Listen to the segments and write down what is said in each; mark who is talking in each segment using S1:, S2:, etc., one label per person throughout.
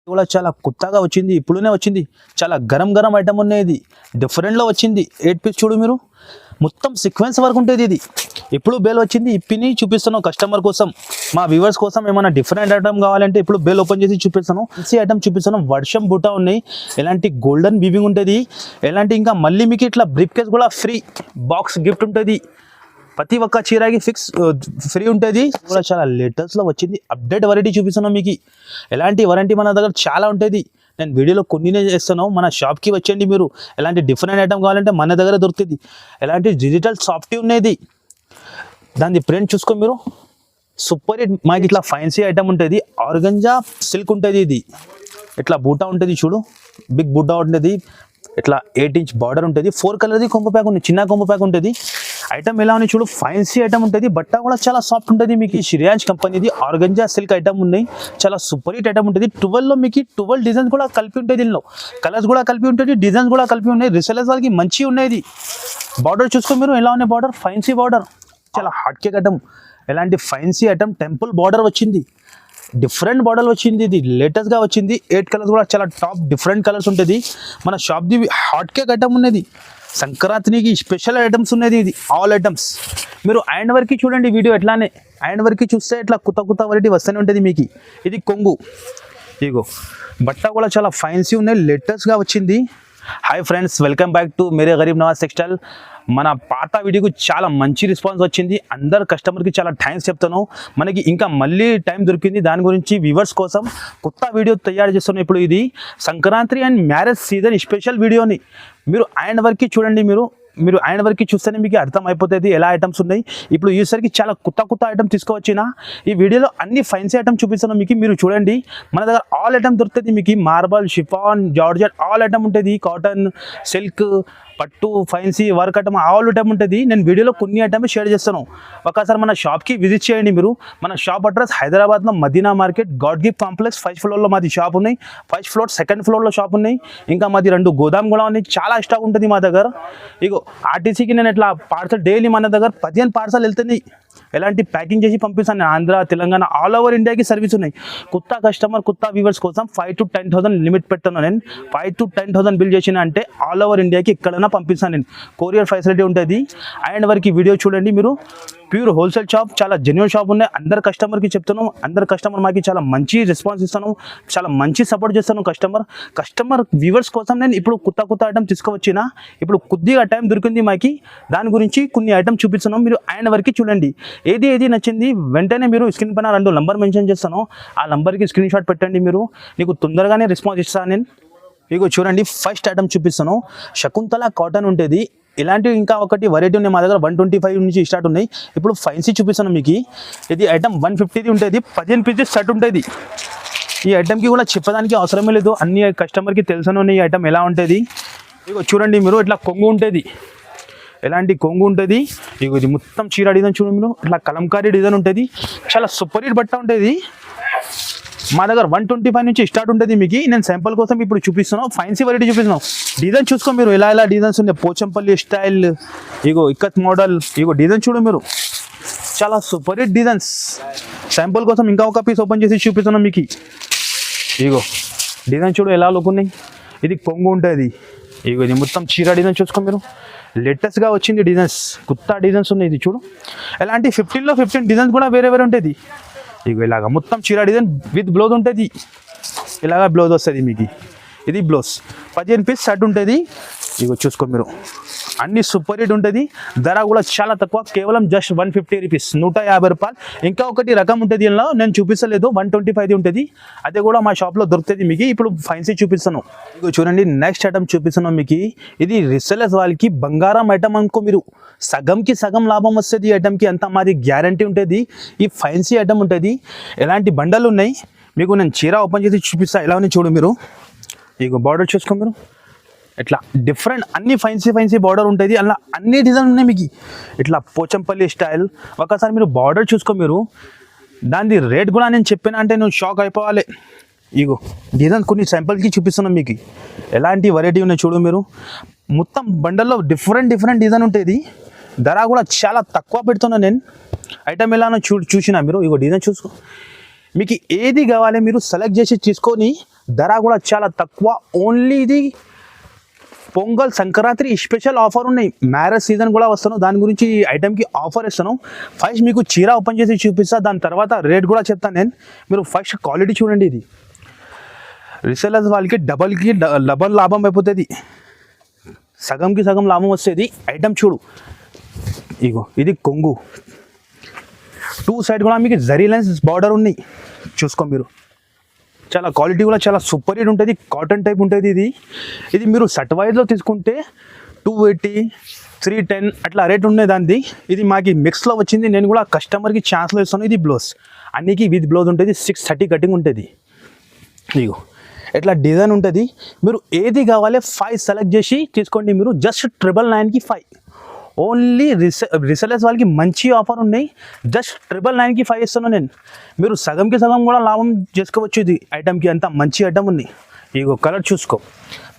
S1: కూడా చాలా కొత్తగా వచ్చింది, ఇప్పుడునే వచ్చింది. చాలా గరం గరం ఐటమ్ ఉన్నది, డిఫరెంట్లో వచ్చింది. 8 పీస్ చూడు మీరు, మొత్తం సీక్వెన్స్ వర్క్ ఉంటుంది. ఇది ఇప్పుడు బేల్ వచ్చింది, ఇప్పిని చూపిస్తున్నాం కస్టమర్ కోసం, మా వ్యూవర్స్ కోసం. ఏమైనా డిఫరెంట్ ఐటమ్ కావాలంటే ఇప్పుడు బేల్ ఓపెన్ చేసి చూపిస్తాను. ఈ ఐటమ్ చూపిస్తున్నాం. వర్షం బుట్ట ఉన్నాయి, ఎలాంటి గోల్డెన్ వీవింగ్ ఉంటుంది, ఎలాంటి ఇంకా మళ్ళీ మీకు ఇట్లా బ్రీఫ్ కేస్ కూడా ఫ్రీ బాక్స్ గిఫ్ట్ ఉంటుంది. ప్రతి ఒక్క చీరకి ఫిక్స్ ఫ్రీ ఉంటుంది. కూడా చాలా లేటెస్ట్లో వచ్చింది, అప్డేట్ వెరైటీ చూపిస్తున్నాం మీకు. ఎలాంటి వారంటీ మన దగ్గర చాలా ఉంటుంది. నేను వీడియోలో కొన్నినే చేస్తాను, మన షాప్కి వచ్చేయండి మీరు. ఎలాంటి డిఫరెంట్ ఐటమ్ కావాలంటే మన దగ్గర దొరుకుతుంది. ఎలాంటి డిజిటల్ సాఫ్టీ ఉన్నది, దాని ప్రింట్ చూసుకో మీరు, సూపర్ హిట్. మాకు ఇట్లా ఫైన్సీ ఐటమ్ ఉంటుంది, ఆర్గంజా సిల్క్ ఉంటుంది. ఇది ఇట్లా బూటా ఉంటుంది చూడు, బిగ్ బూటా ఉంటుంది. ఇట్లా 8 ఇంచ్ బార్డర్ ఉంటుంది. 4 కలర్ది కొంబ ప్యాక్ ఉంది, చిన్న కొంబ ప్యాక్ ఉంటుంది. ఐటమ్ ఎలా ఉంది చూడు, ఫైన్సీ ఐటమ్ ఉంటుంది. బట్ట కూడా చాలా సాఫ్ట్ ఉంటుంది. మీకు శ్రీరాజ్ కంపెనీది ఆర్గంజా సిల్క్ ఐటమ్ ఉన్నాయి, చాలా సూపర్ హిట్ ఐటమ్ ఉంటుంది. 12లో మీకు 12 డిజైన్స్ కూడా కలిపి ఉంటాయి. దీనిలో కలర్స్ కూడా కలిపి ఉంటుంది, డిజైన్స్ కూడా కలిపి ఉన్నాయి. రిసెలర్స్ వాళ్ళకి మంచి ఉన్నాయి. బార్డర్ చూసుకో మీరు, ఎలా ఉన్నాయి బార్డర్, ఫైన్సీ బార్డర్, చాలా హాట్ కేక్ ఐటమ్. ఎలాంటి ఫైన్సీ ఐటమ్, టెంపుల్ బార్డర్ వచ్చింది, డిఫరెంట్ బార్డర్ వచ్చింది. ఇది లేటెస్ట్గా వచ్చింది. 8 కలర్స్ కూడా చాలా టాప్ డిఫరెంట్ కలర్స్ ఉంటుంది. మన షాప్ది హాట్ కేక్ ఐటమ్ ఉన్నది, సంక్రాంతికి స్పెషల్ ఐటమ్స్ ఉన్నది. ఇది ఆల్ ఐటమ్స్ మీరు ఐండ్ వరకు చూడండి వీడియో. ఎట్లానే ఐండ్ వరకు చూస్తే ఇట్లా కొత్త వెరైటీ వస్తూనే ఉంటుంది మీకు. ఇది కొంగు, ఇగో బట్ట కూడా చాలా ఫైన్సీ ఉన్నాయి, లేటెస్ట్గా వచ్చింది. Hi friends, welcome back to Mere Garib Nawaz textile. మన పాత వీడియోకి చాలా మంచి రెస్పాన్స్ వచ్చింది. అందరు కస్టమర్కి చాలా థ్యాంక్స్ చెప్తాను. మనకి ఇంకా మళ్ళీ టైం దొరికింది, దాని గురించి వ్యూవర్స్ కోసం కొత్త వీడియో తయారు చేస్తున్నాం. ఇప్పుడు ఇది Sankranti and marriage season special వీడియోని మీరు ఐండ్ వరకు చూడండి. మీరు ఐండ్ వరకు చూస్తేనే మీకు అర్థం అయిపోతుంది ఎలా ఐటమ్స్ ఉన్నాయి. ఇప్పుడు ఈసారికి చాలా కొత్త ఐటమ్ తీసుకువచ్చిన ఈ వీడియోలో అన్ని ఫైన్సీ ఐటమ్ చూపిస్తున్నాం మీకు. మీరు చూడండి, మన దగ్గర ఆల్ ఐటమ్ దొరుకుతుంది మీకు. Marble, chiffon, georgette all item ఉంటుంది. కాటన్, సిల్క్, పట్టు, fancy work item all item ఉంటుంది. నేను వీడియోలో కొన్ని ఐటమ్ షేర్ చేస్తాను. ఒకసారి మన షాప్కి విజిట్ చేయండి మీరు. మన షాప్ అడ్రస్ హైదరాబాద్లో Madina market, God gift complex 1st ఫ్లోర్లో మాది షాప్ ఉన్నాయి. 1st ఫ్లోర్, 2nd ఫ్లోర్లో షాప్ ఉన్నాయి. ఇంకా మాది 2 గోదాం కూడా ఉన్నాయి. చాలా స్టాక్ ఉంటుంది మా దగ్గర. ఇగో ఆర్టీసీకి నేను ఇట్లా పార్సల్ డైలీ మన దగ్గర 15 పార్సల్ వెళ్తుంది. ఎలాంటి ప్యాకింగ్ చేసి పంపిస్తాను. ఆంధ్ర, తెలంగాణ ఆల్ ఓవర్ ఇండియాకి సర్వీస్ ఉన్నాయి. కొత్త కస్టమర్, కొత్త వ్యూవర్స్ కోసం 5,000 to 10,000 లిమిట్ పెడతాను నేను. 5,000 to 10,000 బిల్ చేసిన అంటే ఆల్ ఓవర్ ఇండియాకి ఎక్కడైనా పంపిస్తాను నేను. కొరియర్ ఫెసిలిటీ ఉంటుంది. అండ్ వరకు వీడియో చూడండి మీరు. ప్యూర్ హోల్సేల్ షాప్, చాలా జెన్యూన్ షాప్ ఉన్నాయి. అందరు కస్టమర్కి చెప్తాను, అందరు కస్టమర్ మాకు చాలా మంచి రెస్పాన్స్ ఇస్తాను, చాలా మంచి సపోర్ట్ చేస్తాను. కస్టమర్ వ్యూవర్స్ కోసం నేను ఇప్పుడు కొత్త ఐటమ్ తీసుకువచ్చిన. ఇప్పుడు కొద్దిగా టైం దొరికింది మాకి, దాని గురించి కొన్ని ఐటమ్ చూపిస్తున్నాం. మీరు ఆయన వరకు చూడండి. ఏది నచ్చింది వెంటనే మీరు స్క్రీన్ పైన 2 నంబర్ మెన్షన్ చేస్తాను, ఆ నంబర్కి స్క్రీన్ షాట్ పెట్టండి. మీరు నీకు తొందరగానే రెస్పాన్స్ ఇస్తాను నేను. ఇగో చూడండి, ఫస్ట్ ఐటమ్ చూపిస్తాను. శకుంతల కాటన్ ఉంటుంది. ఇలాంటివి ఇంకా ఒకటి వెరైటీ ఉన్నాయి మా దగ్గర. 125 నుంచి స్టార్ట్ ఉన్నాయి. ఇప్పుడు ఫైన్సీ చూపిస్తాను మీకు. ఇది ఐటమ్ 150ది ఉంటుంది. 15 పీసెస్ సెట్ ఉంటుంది. ఈ ఐటమ్కి కూడా చెప్పడానికి అవసరమే లేదు, అన్ని కస్టమర్కి తెలుసును ఈ ఐటమ్ ఎలా ఉంటుంది. ఇగో చూడండి మీరు, ఇట్లా కొంగు ఉంటుంది. ఎలాంటి కొంగు ఉంటుంది. ఇగో ఇది మొత్తం చీర డిజైన్ చూడండి మీరు, ఇట్లా కలంకారీ డిజైన్ ఉంటుంది. చాలా సూపర్ హిట్ బట్ట ఉంటుంది. మా దగ్గర 125 నుంచి స్టార్ట్ ఉంటుంది మీకు. నేను శాంపుల్ కోసం ఇప్పుడు చూపిస్తున్నాను, ఫైన్సీ వెరైటీ చూపిస్తున్నాను. డిజైన్ చూసుకో మీరు, ఎలా డిజైన్స్ ఉన్నాయి. పోచంపల్లి స్టైల్, ఇగో ఇక్కత్ మోడల్, ఇగో డిజైన్ చూడు మీరు, చాలా సూపర్ హిట్ డిజైన్స్. శాంపుల్ కోసం ఇంకా ఒక పీస్ ఓపెన్ చేసి చూపిస్తున్నాను మీకు. ఇగో డిజైన్ చూడు ఎలా లుక్ ఉన్నాయి. ఇది కొంగు ఉంటుంది. ఇగో ఇది మొత్తం చీర డిజైన్ చూసుకో మీరు, లేటెస్ట్గా వచ్చింది డిజైన్స్, కొత్త డిజైన్స్ ఉన్నాయి. ఇది చూడు, ఎలాంటి 15లో 15 డిజైన్స్ కూడా వేరే ఉంటుంది. ఇగో ఇలాగ మొత్తం చీర డిజైన్ విత్ బ్లౌజ్ ఉంటుంది. ఇలాగ బ్లౌజ్ వస్తుంది మీకు. ఇది బ్లౌజ్ 15 పీస్ సెట్ ఉంటుంది. ఇగో చూసుకో మీరు, అన్ని సూపర్ హిట్ ఉంటుంది. ధర కూడా చాలా తక్కువ, కేవలం జస్ట్ 150 రూపీస్, 150 రూపాయలు. ఇంకా ఒకటి రకం ఉంటుంది, ఇలా నేను చూపిస్తలేదు. 125 ఉంటుంది, అదే కూడా మా షాప్లో దొరుకుతుంది మీకు. ఇప్పుడు ఫైన్సీ చూపిస్తాను. ఇగో చూడండి, నెక్స్ట్ ఐటమ్ చూపిస్తున్నాం మీకు. ఇది రిసెలర్స్ వాళ్ళకి బంగారం ఐటమ్ అనుకో మీరు, సగంకి సగం లాభం వస్తుంది ఈ ఐటమ్కి. అంతా మాది గ్యారంటీ ఉంటుంది. ఈ ఫైన్సీ ఐటమ్ ఉంటుంది. ఎలాంటి బండలు ఉన్నాయి మీకు, నేను చీర ఓపెన్ చేసి చూపిస్తాను. ఎలా ఉన్నాయి చూడు మీరు. ఇగో బార్డర్ చూసుకో మీరు, ఇట్లా డిఫరెంట్ అన్ని ఫైన్సీ బార్డర్ ఉంటుంది. అలా అన్ని డిజైన్ ఉన్నాయి మీకు. ఇట్లా పోచంపల్లి స్టైల్. ఒకసారి మీరు బార్డర్ చూసుకో మీరు, దాని రేట్ కూడా నేను చెప్పిన అంటే నువ్వు షాక్ అయిపోవాలి. ఇగో డిజైన్ కొన్ని శాంపుల్కి చూపిస్తున్నాం మీకు. ఎలాంటి వెరైటీ ఉన్నాయి చూడు మీరు. మొత్తం బండల్లో డిఫరెంట్ డిజైన్ ఉంటుంది. ధర కూడా చాలా తక్కువ పెడుతున్నాను నేను. ఐటమ్ ఎలానో చూసినా మీరు. ఇగో డిజైన్ చూసుకో, మీకు ఏది కావాలి మీరు సెలెక్ట్ చేసి తీసుకొని ధర కూడా చాలా తక్కువ. ఓన్లీ ఇది పొంగల్ సంక్రాంతి స్పెషల్ ఆఫర్ ఉన్నాయి. మ్యారేజ్ సీజన్ కూడా వస్తాను, దాని గురించి ఈ ఐటెంకి ఆఫర్ ఇస్తాను. ఫస్ట్ మీకు చీర ఓపెన్ చేసి చూపిస్తా, దాని తర్వాత రేట్ కూడా చెప్తాను నేను. మీరు ఫస్ట్ క్వాలిటీ చూడండి. ఇది రీసెలర్స్ వాళ్ళకి డబల్ లాభం అయిపోతుంది, సగంకి సగం లాభం వస్తుంది. ఐటెం చూడు, ఇగో ఇది కొంగు, 2 సైడ్ కూడా మీకు జరీ లైన్స్ బార్డర్ ఉన్నాయి, చూసుకో మీరు. చాలా క్వాలిటీ కూడా చాలా సూపర్ హిట్ ఉంటుంది, కాటన్ టైప్ ఉంటుంది. ఇది మీరు సెట్ వైజ్లో తీసుకుంటే 280, 310 అట్లా రేట్ ఉండే దాన్ని. ఇది మాకు మిక్స్లో వచ్చింది, నేను కూడా కస్టమర్కి ఛాన్స్లో ఇస్తాను. ఇది బ్లౌజ్ అన్నికి విత్ బ్లౌజ్ ఉంటుంది, 630 కటింగ్ ఉంటుంది. ఇగో ఇట్లా డిజైన్ ఉంటుంది. మీరు ఏది కావాలి 5 సెలెక్ట్ చేసి తీసుకోండి. మీరు జస్ట్ 999కి 5. ఓన్లీ రీసెలర్స్ వాళ్ళకి మంచి ఆఫర్ ఉన్నాయి. జస్ట్ 999కి 5 ఇస్తాను నేను. మీరు సగంకి సగం కూడా లాభం చేసుకోవచ్చు. ఇది ఐటమ్కి అంత మంచి ఐటమ్ ఉంది. ఇగో కలర్ చూసుకో,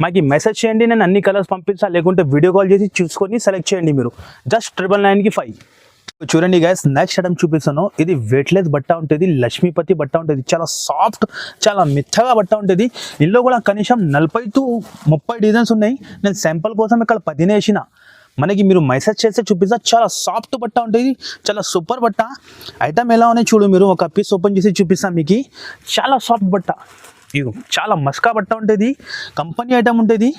S1: మాకు మెసేజ్ చేయండి, నేను అన్ని కలర్స్ పంపిస్తాను. లేకుంటే వీడియో కాల్ చేసి చూసుకొని సెలెక్ట్ చేయండి. మీరు జస్ట్ 999కి 5. చూడండి గైస్, నెక్స్ట్ ఐటమ్ చూపిస్తాను. ఇది వెయిట్లెస్ బట్ట ఉంటుంది, లక్ష్మీపతి బట్ట ఉంటుంది. చాలా సాఫ్ట్, చాలా మెత్తగా బట్ట ఉంటుంది. ఇందులో కూడా కనీసం 40 to 30 డిజైన్స్ ఉన్నాయి. నేను శాంపుల్ కోసం ఇక్కడ 10 వేసిన. మనకి మీరు మెసేజ్ చేస్తే చూపిస్తా. చాలా సాఫ్ట్ బట్ట ఉంటుంది, చాలా సూపర్ బట్ట. ఐటమ్ ఎలా ఉన్నాయి చూడు. మీరు ఒక పీస్ ఓపెన్ చేసి చూపిస్తాను మీకు. చాలా సాఫ్ట్ బట్ట, ఇగో చాలా మస్కా బట్ట ఉంటుంది, కంపెనీ ఐటమ్ ఉంటుంది.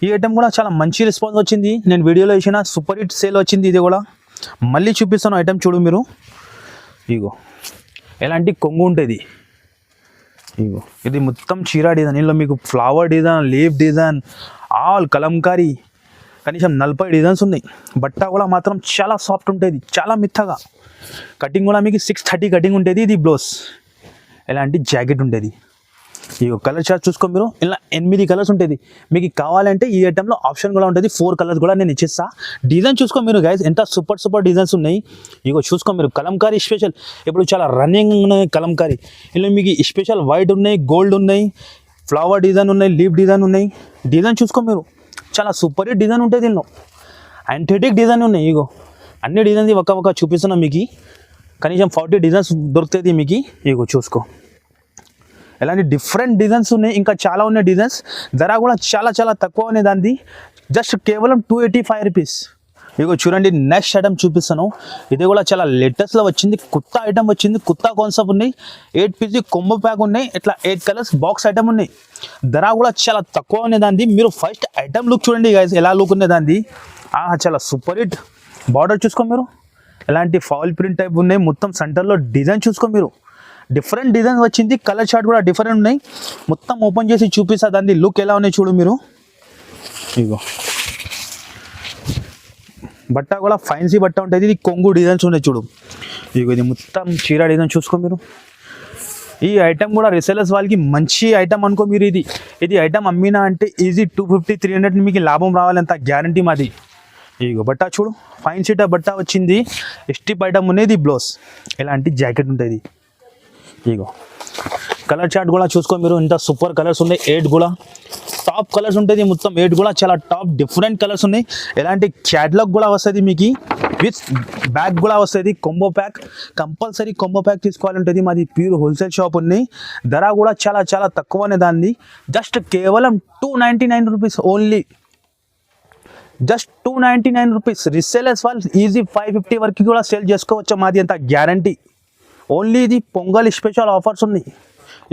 S1: ఈ ఐటమ్ కూడా చాలా మంచి రెస్పాన్స్ వచ్చింది. నేను వీడియోలో వేసిన సూపర్ హిట్ సేల్ వచ్చింది. ఇది కూడా మళ్ళీ చూపిస్తాను. ఐటమ్ చూడు మీరు. ఇగో ఎలాంటి కొంగు ఉంటుంది. ఇగో ఇది మొత్తం చీర డిజైన్. ఇందులో మీకు flower design, leaf design, all Kalamkari, కనీసం 40 డిజైన్స్ ఉన్నాయి. బట్ట కూడా మాత్రం చాలా సాఫ్ట్ ఉంటుంది, చాలా మెత్తగా. కటింగ్ కూడా మీకు 630 కటింగ్ ఉంటుంది. ఇది బ్లౌజ్ ఎలాంటి జాకెట్ ఉంటుంది. ఈ కలర్ చార్ట్ చూసుకో మీరు. ఇలా 8 కలర్స్ ఉంటుంది. మీకు కావాలంటే ఈ ఐటెంలో ఆప్షన్ కూడా ఉంటుంది, 4 కలర్స్ కూడా నేను ఇచ్చేస్తా. డిజైన్ చూసుకో మీరు గైస్, ఎంత సూపర్ డిజైన్స్ ఉన్నాయి. ఇగో చూసుకో మీరు. కలంకారీ స్పెషల్ ఇప్పుడు చాలా రన్నింగ్ ఉన్నాయి కలంకారీ. ఇలా మీకు స్పెషల్ వైట్ ఉన్నాయి, గోల్డ్ ఉన్నాయి, ఫ్లవర్ డిజైన్ ఉన్నాయి, లీఫ్ డిజైన్ ఉన్నాయి. డిజైన్ చూసుకో మీరు, చాలా సూపర్ హిట్ డిజైన్ ఉంటుంది. దీనిలో యాంథెటిక్ డిజైన్ ఉన్నాయి. ఇగో అన్ని డిజైన్స్ ఒక చూపిస్తున్నా మీకు. కనీసం 40 డిజైన్స్ దొరుకుతుంది మీకు. ఇగో చూసుకో, ఇలాంటి డిఫరెంట్ డిజైన్స్ ఉన్నాయి, ఇంకా చాలా ఉన్నాయి డిజైన్స్. ధర కూడా చాలా తక్కువ ఉన్నాయి దాన్ని. జస్ట్ కేవలం 285 రూపీస్. ఇగో చూడండి, నెక్స్ట్ ఐటమ్ చూపిస్తాను. ఇది కూడా చాలా లేటెస్ట్లో వచ్చింది, కొత్త ఐటమ్ వచ్చింది, కొత్త కాన్సెప్ట్ ఉన్నాయి. 8 పీస్ కొంబో ప్యాక్ ఉన్నాయి. ఇట్లా 8 కలర్స్ బాక్స్ ఐటమ్ ఉన్నాయి. ధర కూడా చాలా తక్కువ ఉన్నాయి దాన్ని. మీరు ఫస్ట్ ఐటమ్ లుక్ చూడండి గైస్, ఎలా లుక్ ఉన్నాయి దాన్ని. చాలా సూపర్ హిట్. బార్డర్ చూసుకో మీరు, ఎలాంటి ఫాల్ ప్రింట్ టైప్ ఉన్నాయి. మొత్తం సెంటర్లో డిజైన్ చూసుకో మీరు, డిఫరెంట్ డిజైన్ వచ్చింది. కలర్ చార్ట్ కూడా డిఫరెంట్ ఉన్నాయి. మొత్తం ఓపెన్ చేసి చూపిస్తా దాన్ని లుక్ ఎలా ఉన్నాయి చూడు మీరు. ఇగో బట్ట కూడా ఫైన్సీ బట్ట ఉంటుంది. ఇది కొంగు డిజైన్స్ ఉన్నాయి చూడు. ఇగో ఇది మొత్తం చీర డిజైన్ చూసుకో మీరు. ఈ ఐటమ్ కూడా రీసెలర్స్ వాళ్ళకి మంచి ఐటమ్ అనుకో మీరు. ఇది ఐటమ్ అమ్మినా అంటే ఈజీ 250, 300 మీకు లాభం రావాలంత గ్యారంటీ మాది. ఇగో బట్ట చూడు, ఫైన్ సీట బట్ట వచ్చింది. స్టిప్ ఐటమ్ ఉన్నది. బ్లౌజ్ ఎలాంటి జాకెట్ ఉంటుంది. ఇగో కలర్ చార్ట్ కూడా చూసుకో మీరు, ఇంత సూపర్ కలర్స్ ఉన్నాయి. 8 కూడా టాప్ కలర్స్ ఉంటుంది. మొత్తం 8 కూడా చాలా టాప్ డిఫరెంట్ కలర్స్ ఉన్నాయి. ఎలాంటి క్యాటలాగ్ కూడా వస్తుంది మీకు, విత్ బ్యాగ్ కూడా వస్తుంది. Combo pack compulsory combo pack తీసుకోవాలంటుంది. మాది ప్యూర్ హోల్సేల్ షాప్ ఉన్నాయి. ధర కూడా చాలా తక్కువనే దాన్ని. జస్ట్ కేవలం 299 rupees only. Just 299 rupees. Resellers వాళ్ళు ఈజీ 550 వరకు కూడా సేల్ చేసుకోవచ్చు. మాది అంత గ్యారంటీ. ఓన్లీ ఇది పొంగల్ స్పెషల్ ఆఫర్స్ ఉన్నాయి.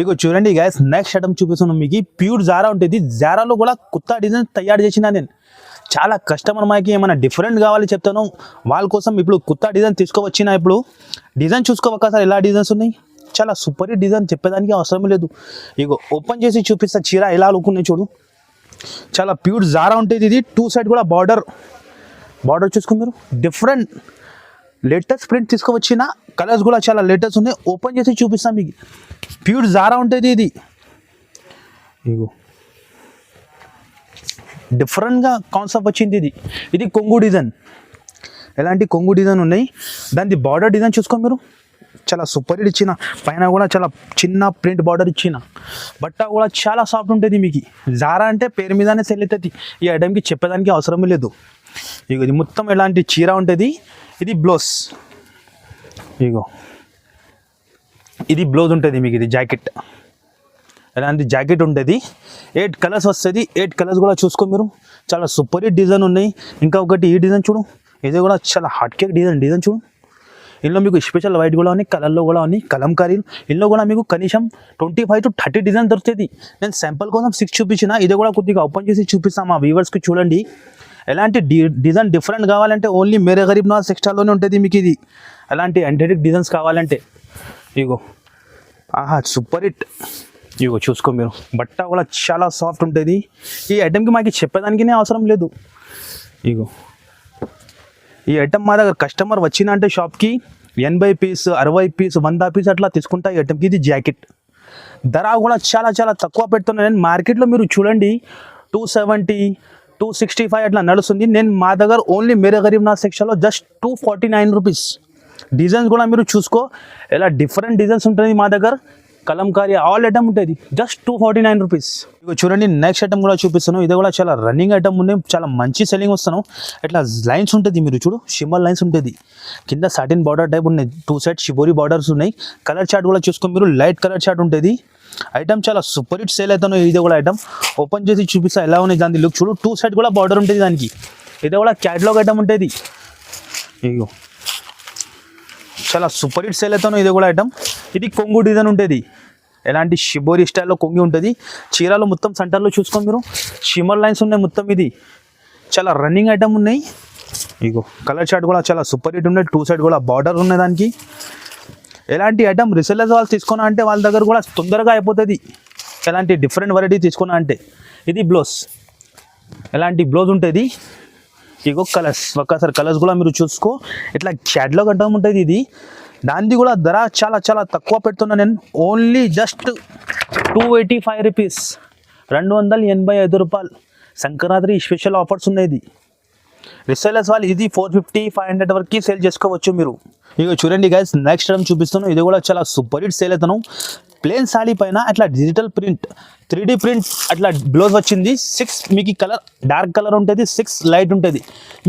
S1: ఇగో చూడండి గైస్, నెక్స్ట్ ఐటమ్ చూపిస్తున్నాం మీకు. ప్యూర్ జారా ఉంటుంది. జారాలో కూడా కొత్త డిజైన్ తయారు చేసిన నేను. చాలా కస్టమర్ మాకి ఏమైనా డిఫరెంట్ కావాలి చెప్తాను, వాళ్ళ కోసం ఇప్పుడు కొత్త డిజైన్ తీసుకువచ్చిన. ఇప్పుడు డిజైన్ చూసుకోవక్కసారి ఎలా డిజైన్స్ ఉన్నాయి. చాలా సూపర్ హిట్ డిజైన్, చెప్పేదానికి అవసరం లేదు. ఇగో ఓపెన్ చేసి చూపిస్తా చీర ఎలా లుక్ ఉన్నాయి చూడు. చాలా ప్యూర్ జారా ఉంటుంది. ఇది 2 సైడ్ కూడా బార్డర్ చూసుకో మీరు. డిఫరెంట్ లేటెస్ట్ ప్రింట్ తీసుకువచ్చిన. కలర్స్ కూడా చాలా లేటెస్ట్ ఉన్నాయి. ఓపెన్ చేసి చూపిస్తాం మీకు. ప్యూర్ జారా ఉంటుంది ఇది. ఇగో డిఫరెంట్గా కాన్సెప్ట్ వచ్చింది. ఇది కొంగు డిజైన్. ఎలాంటి కొంగు డిజైన్ ఉన్నాయి. దాని బార్డర్ డిజైన్ చూసుకో మీరు. చాలా సూపర్ హిట్ ఇచ్చిన. పైన కూడా చాలా చిన్న ప్రింట్ బార్డర్ ఇచ్చిన. బట్ట కూడా చాలా సాఫ్ట్ ఉంటుంది మీకు. జారా అంటే పేరు మీదనే సెల్ అవుతుంది. ఈ ఐటమ్కి చెప్పేదానికి అవసరం లేదు. ఇగో ఇది మొత్తం ఎలాంటి చీర ఉంటుంది. ఇది బ్లౌజ్. ఇగో ఇది బ్లౌజ్ ఉంటుంది మీకు. ఇది జాకెట్ ఎలాంటి జాకెట్ ఉంటుంది, 8 కలర్స్ వస్తుంది. 8 కలర్స్ కూడా చూసుకో మీరు, చాలా సూపర్ హిట్ డిజైన్ ఉన్నాయి. ఇంకా ఒకటి ఈ డిజైన్ చూడు, ఇది కూడా చాలా హాట్ కేక్ డిజైన్ చూడు. ఇందులో మీకు స్పెషల్ వైట్ కూడా ఉన్నాయి, కలర్లో కూడా ఉన్నాయి, కలంకారీలు. ఇందులో కూడా మీకు కనీసం 25 to 30 డిజైన్ దొరుకుతుంది. నేను శాంపుల్ కోసం 6 చూపించిన, ఇది కూడా కొద్దిగా ఓపెన్ చేసి చూపిస్తాను మా వ్యూవర్స్కి. చూడండి ఎలాంటి డిజైన్ డిఫరెంట్ కావాలంటే ఓన్లీ మేరే గరీబ్ నవాజ్ టెక్స్టైల్లోనే ఉంటుంది మీకు ఇది. ఎలాంటి యాంటిక్ డిజైన్స్ కావాలంటే ఇగో ఆహా సూపర్ హిట్. ఇగో చూసుకో మీరు, బట్ట కూడా చాలా సాఫ్ట్ ఉంటుంది. ఈ ఐటెంకి మాకు చెప్పేదానికి అవసరం లేదు. ఇగో ఈ ఐటమ్ మా దగ్గర కస్టమర్ వచ్చిన అంటే షాప్కి 80 పీస్ 60 పీస్ 100 పీస్ అట్లా తీసుకుంటా. ఈ ఐటమ్కి ఇది జాకెట్ ధర కూడా చాలా చాలా తక్కువ పెడుతున్నాను నేను. మార్కెట్లో మీరు చూడండి 270 265 అట్లా నడుస్తుంది. నేను మా దగ్గర ఓన్లీ మేరే గరీబ్ నవాజ్ సెక్షన్లో జస్ట్ 249 రూపీస్. డిజైన్స్ కూడా మీరు చూసుకో, ఎలా డిఫరెంట్ డిజైన్స్ ఉంటుంది మా దగ్గర. కలంకారీ ఆల్ ఐటమ్ ఉంటుంది, జస్ట్ 249 రూపీస్. ఇక చూడండి నెక్స్ట్ ఐటమ్ కూడా చూపిస్తాను. ఇది కూడా చాలా రన్నింగ్ ఐటమ్ ఉన్నాయి, చాలా మంచి సెల్లింగ్ వస్తాను. ఇట్లా లైన్స్ ఉంటుంది, మీరు చూడు షిమ్మర్ లైన్స్ ఉంటుంది. కింద సాటిన్ బార్డర్ టైప్ ఉన్నాయి, 2 సైడ్ షిబోరి బార్డర్స్ ఉన్నాయి. కలర్ చార్ట్ కూడా చూసుకో మీరు, లైట్ కలర్ చార్ట్ ఉంటుంది. ఐటమ్ చాలా సూపర్ హిట్ సేల్ అవుతాను. ఇది కూడా ఐటమ్ ఓపెన్ చేసి చూపిస్తా ఎలా ఉన్నాయి దాని లుక్ చూడు. 2 సైడ్ కూడా బార్డర్ ఉంటుంది దానికి. ఇది కూడా క్యాటలాగ్ ఐటమ్ ఉంటుంది. ఇగో చాలా సూపర్ హిట్ సేల్ అవుతాను. ఇది కూడా ఐటమ్, ఇది కొంగు డిజైన్ ఉంటుంది. ఎలాంటి షిబోరి స్టైల్లో కొంగి ఉంటుంది. చీరలు మొత్తం సెంటర్లో చూసుకో మీరు, షిమ్మర్ లైన్స్ ఉన్నాయి మొత్తం. ఇది చాలా రన్నింగ్ ఐటమ్ ఉన్నాయి. ఇగో కలర్ చార్ట్ కూడా చాలా సూపర్ హిట్ ఉన్నాయి. 2 సైడ్ కూడా బార్డర్ ఉన్నాయి దానికి. ఎలాంటి ఐటమ్ రిసెల్లర్స్ వాళ్ళు తీసుకున్నా అంటే వాళ్ళ దగ్గర కూడా తొందరగా అయిపోతుంది. ఎలాంటి డిఫరెంట్ వెరైటీ తీసుకున్నా అంటే. ఇది బ్లౌజ్, ఎలాంటి బ్లౌజ్ ఉంటుంది. ఇగో కలర్స్, ఒక్కసారి కలర్స్ కూడా మీరు చూసుకో. ఇట్లా క్యాటలాగ్ ఐటమ్ ఉంటుంది ఇది. దానిది కూడా ధర చాలా చాలా తక్కువ పెడుతున్నా నేను, ఓన్లీ జస్ట్ 285 రూపీస్, 285 రూపాయలు. సంక్రాంతి స్పెషల్ ఆఫర్స్ ఉన్నాయి. ఇది రిసెల్లర్స్ వాళ్ళు ఇది 450 500 వరకు సేల్ చేసుకోవచ్చు మీరు. ఇక చూడండి గైస్ నెక్స్ట్ టైం చూపిస్తున్నాను. ఇది కూడా చాలా సూపర్ హిట్ సేల్ అవుతాను. ప్లేన్ సారీ పైన అట్లా డిజిటల్ ప్రింట్ 3D ప్రింట్ అట్లా బ్లౌజ్ వచ్చింది. 6 మీకు కలర్ డార్క్ కలర్ ఉంటుంది, 6 లైట్ ఉంటుంది.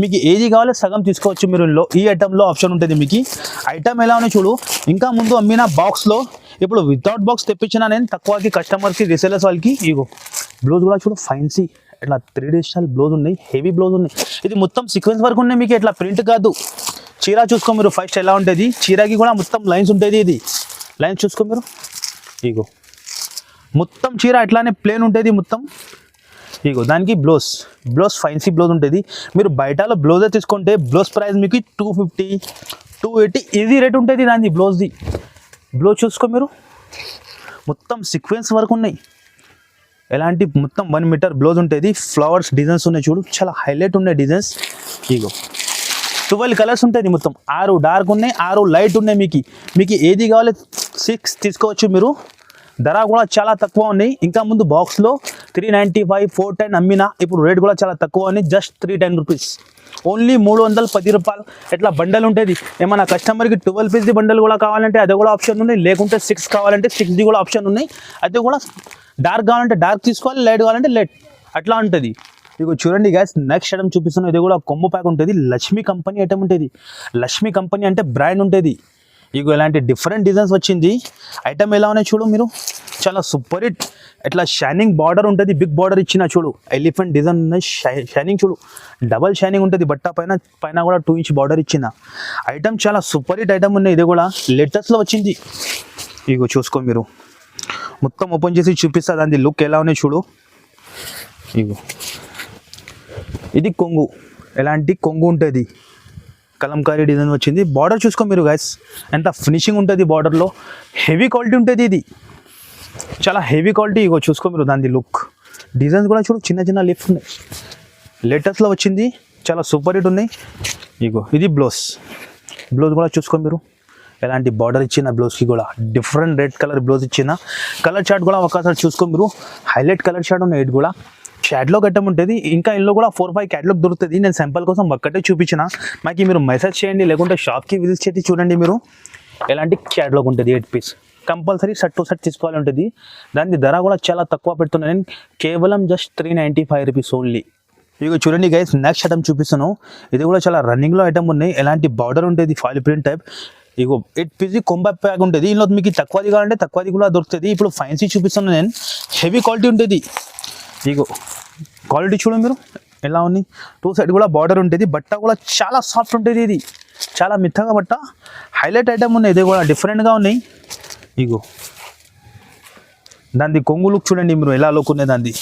S1: మీకు ఏది కావాలో సగం తీసుకోవచ్చు మీరు. ఈ ఐటెంలో ఆప్షన్ ఉంటుంది మీకు. ఐటమ్ ఎలా ఉన్నాయి చూడు. ఇంకా ముందు అమ్మిన బాక్స్లో ఇప్పుడు వితౌట్ బాక్స్ తెప్పించిన నేను తక్కువకి కస్టమర్కి రిసెలర్స్ వాళ్ళకి. ఇగో బ్లౌజ్ కూడా చూడు ఫైన్సీ, ఇట్లా 3D స్టైల్ బ్లౌజ్ ఉన్నాయి, హెవీ బ్లౌజ్ ఉన్నాయి. ఇది మొత్తం సీక్వెన్స్ వర్క్ ఉన్నాయి మీకు, ఇట్లా ప్రింట్ కాదు. చీర చూసుకో మీరు ఫస్ట్ ఎలా ఉంటుంది. చీరకి కూడా మొత్తం లైన్స్ ఉంటుంది. ఇది లైన్స్ చూసుకో మీరు. ఇగో మొత్తం చీర అట్లానే ప్లేన్ ఉంటుంది మొత్తం. ఇగో దానికి బ్లౌజ్ ఫైన్సీ బ్లౌజ్ ఉంటుంది. మీరు బయటలో బ్లౌజే తీసుకుంటే బ్లౌజ్ ప్రైస్ మీకు 250 280 ఇది రేట్ ఉంటుంది దాని బ్లౌజ్ది. బ్లౌజ్ చూసుకో మీరు, మొత్తం సీక్వెన్స్ వర్క్ ఉన్నాయి. ఎలాంటి మొత్తం 1 మీటర్ బ్లౌజ్ ఉంటుంది. ఫ్లవర్స్ డిజైన్స్ ఉన్నాయి చూడు, చాలా హైలైట్ ఉన్నాయి డిజైన్స్. ఇగో 12 కలర్స్ ఉంటుంది మొత్తం. 6 డార్క్ ఉన్నాయి, 6 లైట్ ఉన్నాయి. మీకు ఏది కావాలి 6 తీసుకోవచ్చు మీరు. ధర కూడా చాలా తక్కువ ఉన్నాయి. ఇంకా ముందు బాక్స్లో 395 410 అమ్మినా, ఇప్పుడు రేట్ కూడా చాలా తక్కువ ఉన్నాయి, జస్ట్ 310 రూపీస్. ఓన్లీ 310 రూపాయలు. ఎట్లా బండల్ ఉంటుంది. ఏమన్నా కస్టమర్కి 12 పీస్ది బండల్ కూడా కావాలంటే అది కూడా ఆప్షన్ ఉన్నాయి, లేకుంటే 6 కావాలంటే 6ది కూడా ఆప్షన్ ఉన్నాయి. అది కూడా డార్క్ కావాలంటే డార్క్ తీసుకోవాలి, లైట్ కావాలంటే లైట్, అట్లా ఉంటుంది. ఇక చూడండి గ్యాస్ నెక్స్ట్ ఐటమ్ చూపిస్తున్నాను. ఇది కూడా కొంబో ప్యాక్ ఉంటుంది. లక్ష్మీ కంపెనీ ఐటమ్ ఉంటుంది. లక్ష్మీ కంపెనీ అంటే బ్రాండ్ ఉంటుంది. ఇక ఇలాంటి డిఫరెంట్ డిజైన్స్ వచ్చింది. ఐటమ్ ఎలా ఉన్నాయి చూడు మీరు, చాలా సూపర్ హిట్. ఇట్లా షైనింగ్ బార్డర్ ఉంటుంది, బిగ్ బార్డర్ ఇచ్చిన చూడు. ఎలిఫెంట్ డిజైన్ ఉన్నాయి, షైనింగ్ చూడు, డబల్ షైనింగ్ ఉంటుంది. బట్ట పైన కూడా 2 ఇంచ్ బార్డర్ ఇచ్చిన ఐటమ్ చాలా సూపర్ హిట్ ఐటమ్ ఉన్నాయి. ఇది కూడా లేటెస్ట్లో వచ్చింది. ఇగో చూసుకో మీరు, మొత్తం ఓపెన్ చేసి చూపిస్తా దాని లుక్ ఎలా ఉన్నాయి చూడు. ఇగో ఇది కొంగు, ఎలాంటి కొంగు ఉంటుంది. కలంకారీ డిజైన్ వచ్చింది. బార్డర్ చూసుకో మీరు గైస్, ఎంత ఫినిషింగ్ ఉంటుంది బార్డర్లో. హెవీ క్వాలిటీ ఉంటుంది ఇది, చాలా హెవీ క్వాలిటీ. ఇగో చూసుకో మీరు దాని లుక్. డిజైన్స్ కూడా చూడు, చిన్న చిన్న లిఫ్ట్ ఉన్నాయి. లేటెస్ట్లో వచ్చింది, చాలా సూపర్ హిట్ ఉన్నాయి. ఇగో ఇది బ్లౌజ్ కూడా చూసుకో మీరు. ఎలాంటి బార్డర్ ఇచ్చిన బ్లౌజ్కి కూడా డిఫరెంట్ రెడ్ కలర్ బ్లౌజ్ ఇచ్చిన. కలర్ చార్ట్ కూడా ఒకసారి చూసుకో మీరు, హైలైట్ కలర్ చార్ట్ ఉన్నాయి. ఇది కూడా క్యాటలాగ్ ఐటమ్ ఉంటుంది. ఇంకా ఇందులో కూడా 4-5 క్యాటలాగ్ దొరుకుతుంది. నేను సింపుల్ కోసం ఒక్కటే చూపించిన. మాకు మీరు మెసేజ్ చేయండి, లేకుంటే షాప్కి విజిట్ చేసి చూడండి మీరు. ఎలాంటి క్యాటలాగ్ ఉంటుంది. 8 piece compulsory set to set తీసుకోవాలి ఉంటుంది. దాని ధర కూడా చాలా తక్కువ పెడుతున్నాను నేను, కేవలం జస్ట్ 395 రూపీస్ ఓన్లీ. ఇక చూడండి గైస్ నెక్స్ట్ ఐటమ్ చూపిస్తాను. ఇది కూడా చాలా రన్నింగ్లో ఐటమ్ ఉన్నాయి. ఎలాంటి బార్డర్ ఉంటుంది, ఫాయిల్ ప్రింట్ టైప్. ఇగో 8 పీస్ కొంబా ప్యాక్ ఉంటుంది. ఇందులో మీకు తక్కువది కావాలంటే తక్కువది కూడా దొరుకుతుంది. ఇప్పుడు ఫైన్సీ చూపిస్తున్నాను నేను, హెవీ క్వాలిటీ ఉంటుంది. ఇగో క్వాలిటీ చూడండి మీరు ఎలా ఉంది. 2 సైడ్ కూడా బార్డర్ ఉంటుంది. బట్ట కూడా చాలా సాఫ్ట్ ఉంటుంది. ఇది చాలా మెత్తగా బట్ట, హైలైట్ ఐటమ్ ఉన్నాయి. ఇది కూడా డిఫరెంట్గా ఉన్నాయి. ఇగో దాన్ని కొంగు లుక్ చూడండి మీరు ఎలా లుక్ ఉన్నాయి దాన్ని.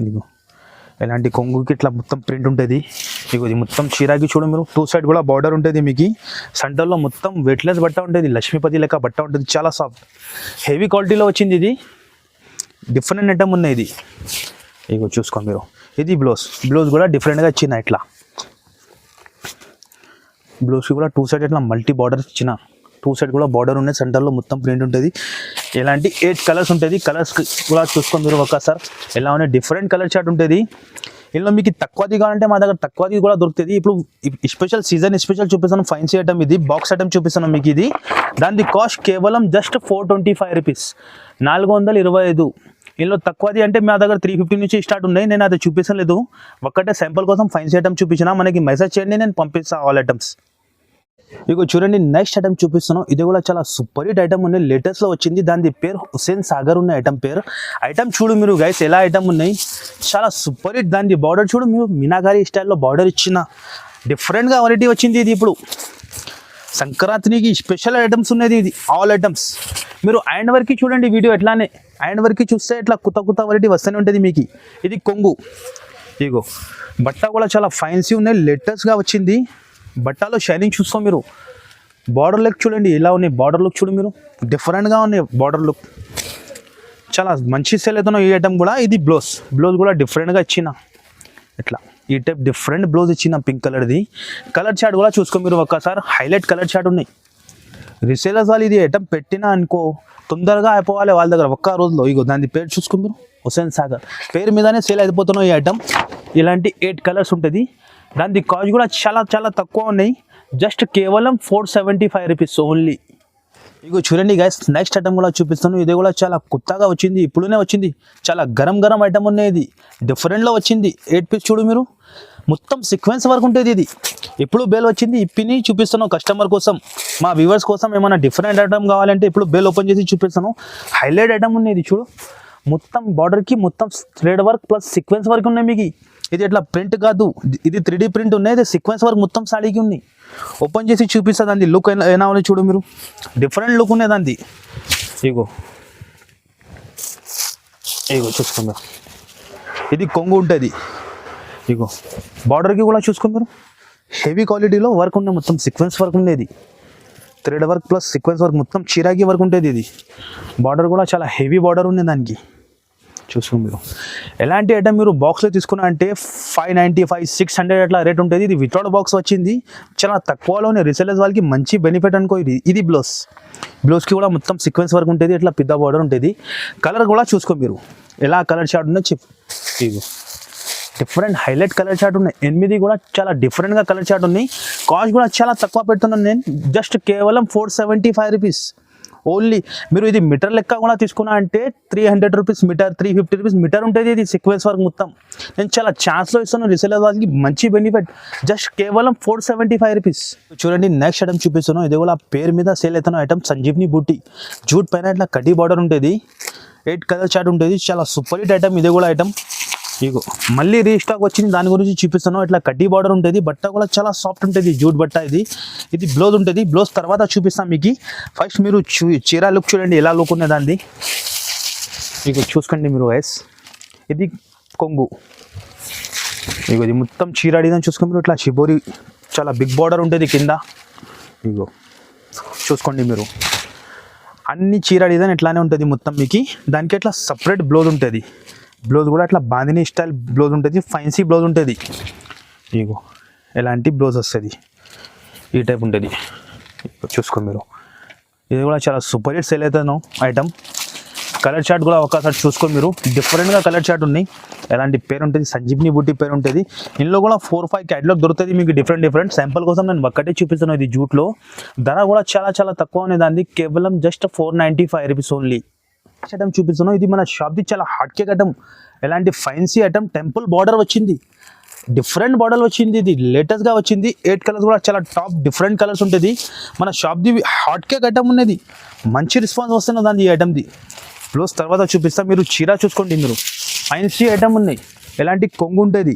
S1: ఇదిగో ఎలాంటి కొంగుకి ఇట్లా మొత్తం ప్రింట్ ఉంటుంది. ఇగో ఇది మొత్తం చీరాకి చూడండి మీరు. 2 సైడ్ కూడా బార్డర్ ఉంటుంది. మీకు సెంటర్లో మొత్తం వెయిట్లెస్ బట్ట ఉంటుంది. లక్ష్మీపతి లెక్క బట్ట ఉంటుంది. చాలా సాఫ్ట్ హెవీ క్వాలిటీలో వచ్చింది. ఇది డిఫరెంట్ ఐటమ్ ఉన్నాయి. ఇది ఇగో చూసుకో మీరు. ఇది బ్లౌజ్ కూడా డిఫరెంట్గా ఇచ్చిన. ఇట్లా బ్లౌజ్కి కూడా 2 సైడ్ ఇట్లా మల్టీ బార్డర్ ఇచ్చిన. 2 సైడ్ కూడా బార్డర్ ఉన్నాయి. సెంటర్లో మొత్తం ప్రింట్ ఉంటుంది. ఇలాంటి 8 కలర్స్ ఉంటుంది. కలర్స్ కూడా చూసుకొని మీరు ఒకసారి ఎలా ఉన్నాయి. డిఫరెంట్ కలర్ చార్ట్ ఉంటుంది. ఇందులో మీకు తక్కువది కావాలంటే మా దగ్గర తక్కువది కూడా దొరుకుతుంది. ఇప్పుడు స్పెషల్ సీజన్ స్పెషల్ చూపిస్తాను. ఫైన్సీ ఐటమ్ ఇది, బాక్స్ ఐటమ్ చూపిస్తాను మీకు. ఇది దాని కాస్ట్ కేవలం జస్ట్ 425 రూపీస్, 425. ఇందులో తక్కువది అంటే మా దగ్గర 350 నుంచి స్టార్ట్ ఉన్నాయి. నేను అది చూపించలేదు, ఒక్కటే శాంపుల్ కోసం ఫైన్సీ ఐటమ్ చూపించిన. మనకి మెసేజ్ చేయండి, నేను పంపిస్తాను ఆల్ ఐటమ్స్. ఇగో చూడండి నెక్స్ట్ ఐటమ్ చూపిస్తున్నాం. ఇది కూడా చాలా సూపర్ హిట్ ఐటమ్ ఉన్నాయి. లేటెస్ట్లో వచ్చింది. దాని పేరు హుస్సేన్ సాగర్ ఉన్న ఐటమ్ పేరు. ఐటమ్ చూడు మీరు గైస్ ఎలా ఐటమ్ ఉన్నాయి. చాలా సూపర్ హిట్. దాని బార్డర్ చూడు మీరు, మీనాగారి స్టైల్లో బార్డర్ ఇచ్చిన డిఫరెంట్గా వెరైటీ వచ్చింది. ఇది ఇప్పుడు సంక్రాంతికి స్పెషల్ ఐటమ్స్ ఉన్నది. ఇది ఆల్ ఐటమ్స్ మీరు హ్యాండ్ వర్క్కి చూడండి. వీడియో ఎట్లానే హ్యాండ్ వర్క్కి చూస్తే ఇట్లా కొత్త వెరైటీ వస్తూనే ఉంటుంది మీకు. ఇది కొంగు. ఇగో బట్ట కూడా చాలా ఫైన్సీ ఉన్నాయి. లేటెస్ట్గా వచ్చింది. బట్టలో షైనింగ్ చూస్తాం మీరు. బార్డర్ లుక్ చూడండి ఎలా ఉన్నాయి. బార్డర్ లుక్ చూడు మీరు, డిఫరెంట్గా ఉన్నాయి. బార్డర్ లుక్ చాలా మంచి సేల్ అవుతున్నాయి. ఈ ఐటమ్ కూడా. ఇది బ్లౌజ్ కూడా డిఫరెంట్గా ఇచ్చిన. ఇట్లా ఈ టైప్ డిఫరెంట్ బ్లౌజ్ ఇచ్చిన పింక్ కలర్ది. కలర్ చార్ట్ కూడా చూసుకో మీరు ఒక్కసారి. హైలైట్ కలర్ చార్ట్ ఉన్నాయి. రీసేలర్స్ వాళ్ళు ఇది ఐటమ్ పెట్టినా అనుకో తొందరగా అయిపోవాలి వాళ్ళ దగ్గర ఒక్క రోజులో. ఇగో దాని పేరు చూసుకో మీరు, హుస్సేన్ సాగర్ పేరు మీదనే సేల్ అయిపోతున్నాయి ఈ ఐటమ్. ఇలాంటి 8 కలర్స్ ఉంటుంది. దాని కాస్ట్ కూడా చాలా తక్కువ ఉన్నాయి. జస్ట్ కేవలం 475 రూపీస్ ఓన్లీ. ఇగో చూడండి గైస్ నెక్స్ట్ ఐటమ్ కూడా చూపిస్తాను. ఇది కూడా చాలా కొత్తగా వచ్చింది, ఇప్పుడునే వచ్చింది. చాలా గరం ఐటమ్ ఉన్నాయి. ఇది డిఫరెంట్లో వచ్చింది. 8 పీస్ చూడు మీరు, మొత్తం సీక్వెన్స్ వర్క్ ఉంటుంది. ఇది ఇప్పుడు బేల్ వచ్చింది. ఇప్పిని చూపిస్తాను కస్టమర్ కోసం, మా వ్యూవర్స్ కోసం. ఏమైనా డిఫరెంట్ ఐటమ్ కావాలంటే ఇప్పుడు బేల్ ఓపెన్ చేసి చూపిస్తాను. హైలైట్ ఐటమ్ ఉన్నాయి. ఇది చూడు మొత్తం బార్డర్కి మొత్తం thread work plus sequence work ఉన్నాయి మీకు. ఇది ఇట్లా ప్రింట్ కాదు, ఇది 3D ప్రింట్ ఉన్నాయి. ఇది సీక్వెన్స్ వర్క్ మొత్తం సాడీకి ఉంది. ఓపెన్ చేసి చూపిస్తుంది. దాని లుక్ ఎలా ఉంది చూడు మీరు, డిఫరెంట్ లుక్ ఉన్నది దాన్ని. ఇగో చూసుకుందాం. ఇది కొంగు ఉంటుంది. ఇగో బార్డర్కి కూడా చూసుకోండి మీరు, హెవీ క్వాలిటీలో వర్క్ ఉన్నాయి. మొత్తం సీక్వెన్స్ వర్క్ ఉండేది. Thread work plus sequence work మొత్తం చిరాకి వర్క్ ఉంటుంది. ఇది బార్డర్ కూడా చాలా హెవీ బార్డర్ ఉంది దానికి. చూసుకోండి మీరు. ఎలాంటి ఐటమ్ మీరు బాక్స్లో తీసుకున్నా అంటే 595, 600 అట్లా రేట్ ఉంటుంది. ఇది వితౌట్ బాక్స్ వచ్చింది. చాలా తక్కువలోనే రీసెలర్స్ వాళ్ళకి మంచి బెనిఫిట్ అనుకో. ఇది బ్లౌజ్కి కూడా మొత్తం సీక్వెన్స్ వర్క్ ఉంటుంది. ఇట్లా పెద్ద బార్డర్ ఉంటుంది. కలర్ కూడా చూసుకో మీరు ఎలా కలర్ షార్ట్ ఉందో చెప్పు. ఇగో డిఫరెంట్ హైలైట్ కలర్ చార్ట్ ఉన్నాయి. 8 కూడా చాలా డిఫరెంట్గా కలర్ చార్ట్ ఉన్నాయి. కాస్ట్ కూడా చాలా తక్కువ పెడుతున్నాను నేను. జస్ట్ కేవలం 475 రూపీస్ ఓన్లీ. మీరు ఇది మీటర్ లెక్క కూడా తీసుకున్నా అంటే 300 రూపీస్ మీటర్, 350 రూపీస్ మీటర్ ఉంటుంది. ఇది సీక్వెన్స్ వర్క్ మొత్తం. నేను చాలా ఛాన్స్లో ఇస్తాను రీసెలర్ వాళ్ళకి మంచి బెనిఫిట్. జస్ట్ కేవలం 475 రూపీస్. చూడండి నెక్స్ట్ ఐటమ్ చూపిస్తాను. ఇది కూడా పేరు మీద సేల్ అవుతున్న ఐటమ్ సంజీవ్ని బూటీ. జూట్ పైన ఇట్లా కడ్డీ బార్డర్ ఉంటుంది. 8 కలర్ చార్ట్ ఉంటుంది. చాలా సూపర్ హిట్ ఐటమ్. ఇది కూడా ఐటమ్ ఇగో మళ్ళీ రీస్టాక్ వచ్చింది. దాని గురించి చూపిస్తాను. ఇట్లా కడ్డీ బార్డర్ ఉంటుంది. బట్ట కూడా చాలా సాఫ్ట్ ఉంటుంది. జూట్ బట్ట ఇది బ్లౌజ్ ఉంటుంది. బ్లౌజ్ తర్వాత చూపిస్తాను మీకు. ఫస్ట్ మీరు చీర లుక్ చూడండి ఎలా లుక్ ఉన్నది దాన్ని. ఇగో చూసుకోండి మీరు గైస్. ఇది కొంగు. ఇగో ఇది మొత్తం చీర అడిగిన చూసుకోండి మీరు. ఇట్లా షిబోరి చాలా బిగ్ బార్డర్ ఉంటుంది కింద. ఇగో చూసుకోండి మీరు. అన్ని చీర డిజైన్ ఇట్లానే ఉంటుంది మొత్తం మీకు. దానికి ఇట్లా సపరేట్ బ్లౌజ్ ఉంటుంది. బ్లౌజ్ కూడా అట్లా బాందిని స్టైల్ బ్లౌజ్ ఉంటుంది. ఫైన్సీ బ్లౌజ్ ఉంటుంది. ఇగో ఎలాంటి బ్లౌజ్ వస్తుంది. ఈ టైప్ ఉంటుంది. చూసుకో మీరు. ఇది కూడా చాలా సూపర్ హిట్ సేల్ అవుతాను ఐటమ్. కలర్ చార్ట్ కూడా ఒకసారి చూసుకొని మీరు. డిఫరెంట్గా కలర్ చార్ట్ ఉన్నాయి. ఎలాంటి పేరు ఉంటుంది, సంజీవ్ని బూటీ పేరు ఉంటుంది. ఇందులో కూడా 4-5 క్యాటలాగ్ దొరుకుతుంది మీకు. డిఫరెంట్ శాంపుల్ కోసం నేను ఒక్కటే చూపిస్తాను. ఇది జూట్లో ధర కూడా చాలా తక్కువ ఉంది దాన్ని. కేవలం జస్ట్ 495 రూపీస్ ఓన్లీ. ఐటమ్ చూపిస్తున్నాను. ఇది మన షాప్ది చాలా హాట్ కేక్ ఐటమ్. ఎలాంటి ఫైన్సీ ఐటమ్. టెంపుల్ బార్డర్ వచ్చింది. డిఫరెంట్ మోడల్ వచ్చింది, ఇది లేటెస్ట్గా వచ్చింది. 8 కలర్స్ కూడా చాలా టాప్ డిఫరెంట్ కలర్స్ ఉంటుంది. మన షాప్ది హాట్ కేక్ ఐటమ్ ఉన్నది, మంచి రెస్పాన్స్ వస్తున్నది దాని ఈ ఐటమ్ది. ప్లస్ తర్వాత చూపిస్తా, మీరు చీర చూసుకోండి. మీరు ఫ్యాన్సీ ఐటమ్ ఉన్నాయి, ఎలాంటి కొంగు ఉంటుంది.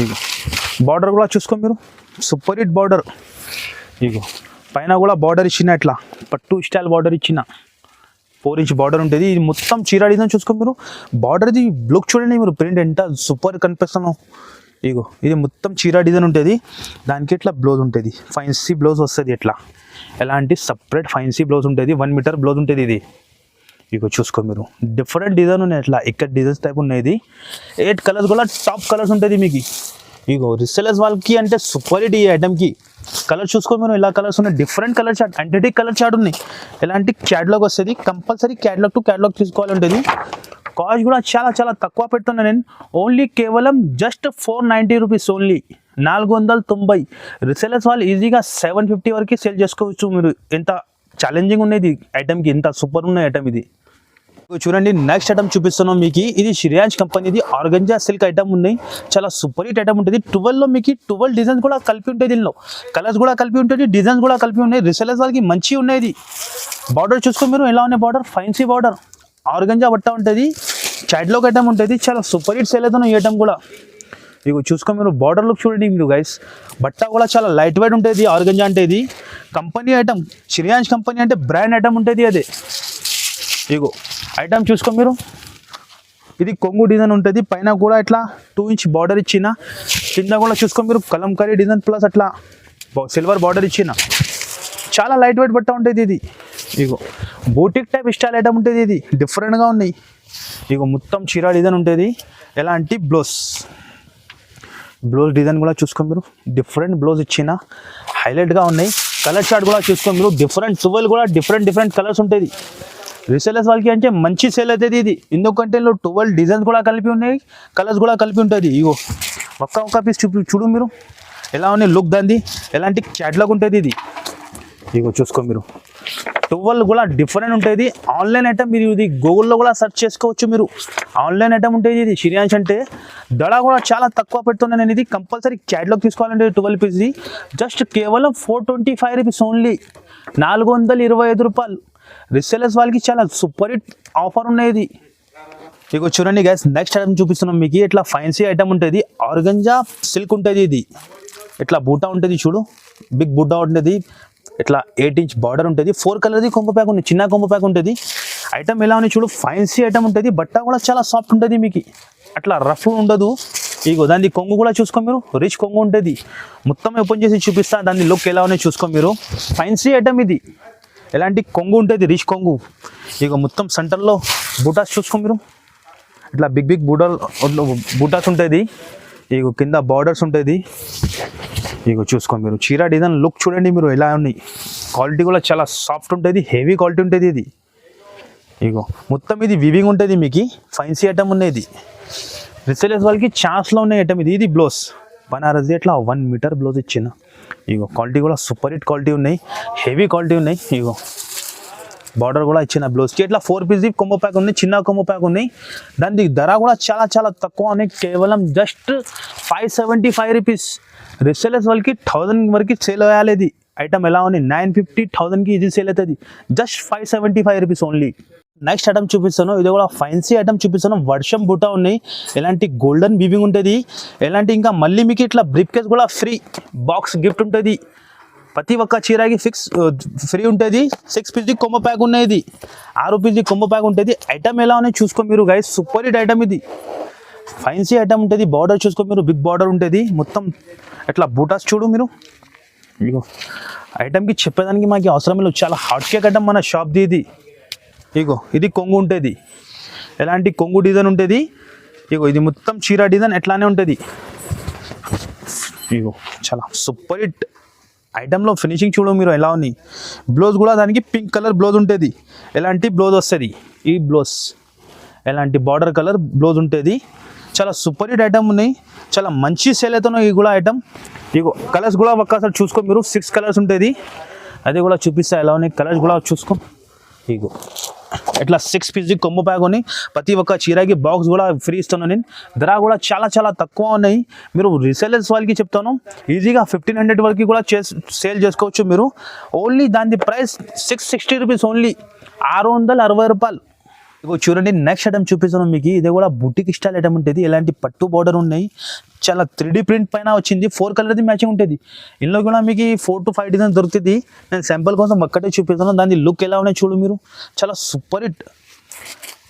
S1: ఇగో బార్డర్ కూడా చూసుకో మీరు, సూపర్ హిట్ బార్డర్. ఇగో పైన కూడా బార్డర్ ఇచ్చిన, ఇట్లా పట్టు స్టైల్ బార్డర్ ఇచ్చిన 4 ఇంచ్ బార్డర్ ఉంటుంది. ఇది మొత్తం చీర డిజైన్ చూసుకో మీరు. బార్డర్ది లుక్ చూడండి మీరు, ప్రింట్ ఎంత సూపర్ కనిపిస్తున్నావు. ఇగో ఇది మొత్తం చీర డిజైన్ ఉంటుంది, దానికి ఇట్లా బ్లౌజ్ ఉంటుంది, ఫ్యాన్సీ బ్లౌజ్ వస్తుంది. ఇట్లా ఎలాంటి సపరేట్ ఫ్యాన్సీ బ్లౌజ్ ఉంటుంది, 1 మీటర్ బ్లౌజ్ ఉంటుంది ఇది. ఇగో చూసుకో మీరు, డిఫరెంట్ డిజైన్ ఉన్నాయి, ఇట్లా ఇక్కడ డిజైన్స్ టైప్ ఉన్నాయి. 8 కలర్స్ కూడా టాప్ కలర్స్ ఉంటుంది మీకు. ఇగో రిసెలర్స్ వాళ్ళకి అంటే సూపర్ హిట్ ఈ ఐటమ్కి. కలర్ చూసుకో మీరు, ఇలా కలర్స్ ఉన్నాయి, డిఫరెంట్ కలర్ చార్ట్, అంటిటిక్ కలర్ చార్ట్ ఉన్నాయి. ఎలాంటి క్యాటలాగ్ వస్తుంది, కంపల్సరీ క్యాటలాగ్ టు క్యాటలాగ్ తీసుకోవాలి ఉంటుంది. కాస్ట్ కూడా చాలా చాలా తక్కువ పెడుతున్నాను నేను, ఓన్లీ కేవలం జస్ట్ 490 రూపీస్ ఓన్లీ, 490. రిసెలర్స్ వాళ్ళు ఈజీగా 750 వరకు సేల్ చేసుకోవచ్చు మీరు. ఎంత ఛాలెంజింగ్ ఉన్నది ఐటమ్కి, ఎంత సూపర్ ఉన్న ఐటమ్ ఇది. చూడండి నెక్స్ట్ ఐటమ్ చూపిస్తున్నాం మీకు. ఇది శ్రీయాంష్ కంపెనీది ఆర్గంజా సిల్క్ ఐటమ్ ఉన్నాయి, చాలా సూపర్ హిట్ ఐటమ్ ఉంటుంది. 12లో మీకు 12 డిజైన్స్ కూడా కలిపి ఉంటాయి, దీనిలో కలర్స్ కూడా కలిపి ఉంటుంది, డిజైన్స్ కూడా కలిపి ఉన్నాయి. రిసెలర్స్ వాళ్ళకి మంచి ఉన్నాయి. బార్డర్ చూసుకో మీరు, ఎలా ఉన్నాయి బార్డర్, ఫ్యాన్సీ బార్డర్, ఆర్గంజా బట్ట ఉంటుంది, చాట్లోక్ ఐటమ్ ఉంటుంది, చాలా సూపర్ హిట్ సేల్ అవుతున్నాయి ఈ ఐటమ్ కూడా. ఇగో చూసుకో మీరు, బార్డర్ లుక్ చూడండి మీరు గైస్. బట్ట కూడా చాలా లైట్ వెయిట్ ఉంటుంది. ఆర్గంజా అంటే ఇది కంపెనీ ఐటమ్, శ్రీయాంష్ కంపెనీ అంటే బ్రాండ్ ఐటమ్ ఉంటుంది అదే. ఇగో ఐటమ్ చూసుకో మీరు, ఇది కొంగు డిజైన్ ఉంటుంది, పైన కూడా ఇట్లా 2 ఇంచ్ బార్డర్ ఇచ్చిన, కింద కూడా చూసుకో మీరు కలంకారీ డిజైన్ ప్లస్ అట్లా సిల్వర్ బార్డర్ ఇచ్చిన, చాలా లైట్ వెయిట్ బట్ట ఉంటుంది ఇది. ఇగో బూటిక్ టైప్ స్టైల్ ఐటమ్ ఉంటుంది, ఇది డిఫరెంట్గా ఉన్నాయి. ఇగో మొత్తం చీర డిజైన్ ఉంటుంది, ఎలాంటి బ్లౌజ్ డిజైన్ కూడా చూసుకో మీరు, డిఫరెంట్ బ్లౌజ్ ఇచ్చిన, హైలైట్గా ఉన్నాయి. కలర్ చార్ట్ కూడా చూసుకో మీరు, డిఫరెంట్ 12 కూడా డిఫరెంట్ కలర్స్ ఉంటుంది. రీసెలర్స్ వాళ్ళకి అంటే మంచి సేల్ అవుతుంది ఇది, ఎందుకంటే 12 డిజైన్స్ కూడా కలిపి ఉన్నాయి, కలర్స్ కూడా కలిపి ఉంటుంది. ఇగో ఒక్క పీస్ చూడు మీరు, ఎలా ఉన్నాయి లుక్ దాన్ని, ఎలాంటి క్యాటలాగ్ ఉంటుంది ఇది. ఇగో చూసుకో మీరు, 12 కూడా డిఫరెంట్ ఉంటుంది. ఆన్లైన్ ఐటమ్ మీరు ఇది గూగుల్లో కూడా సెర్చ్ చేసుకోవచ్చు మీరు, ఆన్లైన్ ఐటమ్ ఉంటుంది ఇది. శ్రీయాంష్ అంటే దడ కూడా చాలా తక్కువ పెడుతున్నాను నేను, ఇది కంపల్సరీ క్యాటలాగ్ తీసుకోవాలంటే 12 పీస్ది జస్ట్ కేవలం 425 రూపీస్ ఓన్లీ, 425 రూపాయలు. రిసెలర్స్ వాళ్ళకి చాలా సూపర్ హిట్ ఆఫర్ ఉన్నాయి. ఇగో చూడండి గైస్, నెక్స్ట్ ఐటమ్ చూపిస్తున్నాం మీకు. ఇట్లా ఫ్యాన్సీ ఐటమ్ ఉంటుంది, ఆర్గంజా సిల్క్ ఉంటుంది ఇది. ఇట్లా బూటా ఉంటుంది చూడు, బిగ్ బూటా ఉంటుంది, ఇట్లా 8 ఇంచ్ బార్డర్ ఉంటుంది, 4 కలర్ది కొంగు ప్యాక్ ఉంది, చిన్న కొంగు ప్యాక్ ఉంటుంది. ఐటమ్ ఎలా ఉంది చూడు, ఫ్యాన్సీ ఐటమ్ ఉంటుంది, బట్ట కూడా చాలా సాఫ్ట్ ఉంటుంది మీకు, అట్లా రఫ్ ఉండదు. ఇగో దాని కొంగు కూడా చూసుకో మీరు, రిచ్ కొంగు ఉంటుంది. మొత్తం ఓపెన్ చేసి చూపిస్తా, దాని లుక్ ఎలా ఉన్నాయి చూసుకో మీరు. ఫ్యాన్సీ ఐటమ్ ఇది, ఎలాంటి కొంగు ఉంటుంది, రిచ్ కొంగు. ఇక మొత్తం సెంటర్లో బూటాస్ చూసుకో మీరు, ఇట్లా బిగ్ బూటాస్ ఉంటుంది. ఇక కింద బార్డర్స్ ఉంటుంది. ఇక చూసుకో మీరు, చీర డిజైన్ లుక్ చూడండి మీరు ఎలా ఉన్నాయి. క్వాలిటీ కూడా చాలా సాఫ్ట్ ఉంటుంది, హెవీ క్వాలిటీ ఉంటుంది ఇది. ఇగో మొత్తం ఇది వివింగ్ ఉంటుంది మీకు, ఫ్యాన్సీ ఐటమ్ ఉన్నది. రిసెలర్స్ వాళ్ళకి ఛాన్స్లో ఉన్నాయి ఐటమ్ ఇది. ఇది బ్లౌజ్ బనారస్ది, ఇట్లా 1 మీటర్ బ్లౌజ్ ఇచ్చిన. ఇగో క్వాలిటీ కూడా సూపర్ హిట్ క్వాలిటీ ఉన్నాయి, హెవీ క్వాలిటీ ఉన్నాయి. ఇగో బార్డర్ కూడా ఇచ్చిన బ్లౌజ్కి, ఇట్లా 4 పీస్ కొంబో ప్యాక్ ఉన్నాయి, చిన్న కొంబో ప్యాక్ ఉన్నాయి. దాని ధర కూడా చాలా చాలా తక్కువ ఉన్నాయి, కేవలం జస్ట్ 575 రూపీస్. రిసెలర్స్ వాళ్ళకి 1000 వరకు సేల్ అయ్యాలి. ఇది ఐటమ్ ఎలా ఉంది, 950, 1000కి ఇది సేల్ అవుతుంది, just 575 rupees only. Next item చూపిస్తాను, ఇది కూడా ఫ్యాన్సీ ఐటమ్ చూపిస్తాను. వర్షం బూటా ఉన్నాయి, ఎలాంటి గోల్డెన్ వీవింగ్ ఉంటుంది, ఎలాంటి ఇంకా మళ్ళీ మీకు ఇట్లా బ్రీఫ్ కేస్ కూడా ఫ్రీ బాక్స్ గిఫ్ట్ ఉంటుంది. ప్రతి ఒక్క చీరకి ఫ్రీ ఉంటుంది. 6 పీస్ది కొంబో ప్యాక్ ఉన్నది, 6 పీస్ది కొంబో ప్యాక్ ఉంటుంది. ఐటమ్ ఎలా ఉన్నాయి చూసుకో మీరు గైస్, సూపర్ హిట్ ఐటమ్ ఇది, ఫ్యాన్సీ ఐటమ్ ఉంటుంది. బార్డర్ చూసుకో మీరు, బిగ్ బార్డర్ ఉంటుంది, మొత్తం ఇట్లా బూటాస్ చూడు మీరు. ఇగో ఐటమ్కి చెప్పేదానికి మాకు అవసరం లేదు, చాలా హాట్ కేక్ ఐటమ్ మన షాప్ది ఇది. ఇగో ఇది కొంగు ఉంటుంది, ఎలాంటి కొంగు డిజైన్ ఉంటుంది. ఇగో ఇది మొత్తం చీర డిజైన్ ఎట్లానే ఉంటుంది. ఇగో చాలా సూపర్ హిట్ ఐటెంలో ఫినిషింగ్ చూడు మీరు ఎలా ఉంది. బ్లౌజ్ కూడా దానికి పింక్ కలర్ బ్లౌజ్ ఉంటుంది, ఎలాంటి బ్లౌజ్ వస్తుంది. ఈ బ్లౌజ్ ఎలాంటి బార్డర్ కలర్ బ్లౌజ్ ఉంటుంది. చాలా సూపర్ హిట్ ఐటమ్ ఉన్నాయి, చాలా మంచి సేల్ అవుతున్నాయి ఈ కూడా ఐటమ్. ఇగో కలర్స్ కూడా ఒక్కసారి చూసుకో మీరు, 6 కలర్స్ ఉంటుంది. అది కూడా చూపిస్తా ఎలా ఉన్నాయి కలర్స్ కూడా చూసుకో. ఇగో ఇట్లా 6 పీస్ కొమ్ము ప్యాక్ కొని ప్రతి ఒక్క చీరకి బాక్స్ కూడా ఫ్రీ ఇస్తున్నాను నేను. ధర కూడా చాలా చాలా తక్కువ ఉన్నాయి. మీరు రీసేలర్స్ వాళ్ళకి చెప్తాను ఈజీగా 1500 వరకు కూడా సేల్ చేసుకోవచ్చు మీరు. ఓన్లీ దాని ప్రైస్ 660 రూపీస్ ఓన్లీ, 660 రూపాయలు. ఇగో చూడండి నెక్స్ట్ ఐటమ్ చూపిస్తాను మీకు. ఇది కూడా బుటిక్ స్టైల్ ఐటమ్ ఉంటుంది. ఇలాంటి పట్టు బార్డర్ ఉన్నాయి, చాలా 3D ప్రింట్ పైన వచ్చింది. 4 కలర్ది మ్యాచింగ్ ఉంటుంది. ఇందులో కూడా మీకు 4 to 5 డిజైన్ దొరుకుతుంది. నేను శాంపుల్ కోసం ఒక్కటే చూపిస్తాను. దాని లుక్ ఎలా ఉన్నాయి చూడు మీరు, చాలా సూపర్ హిట్.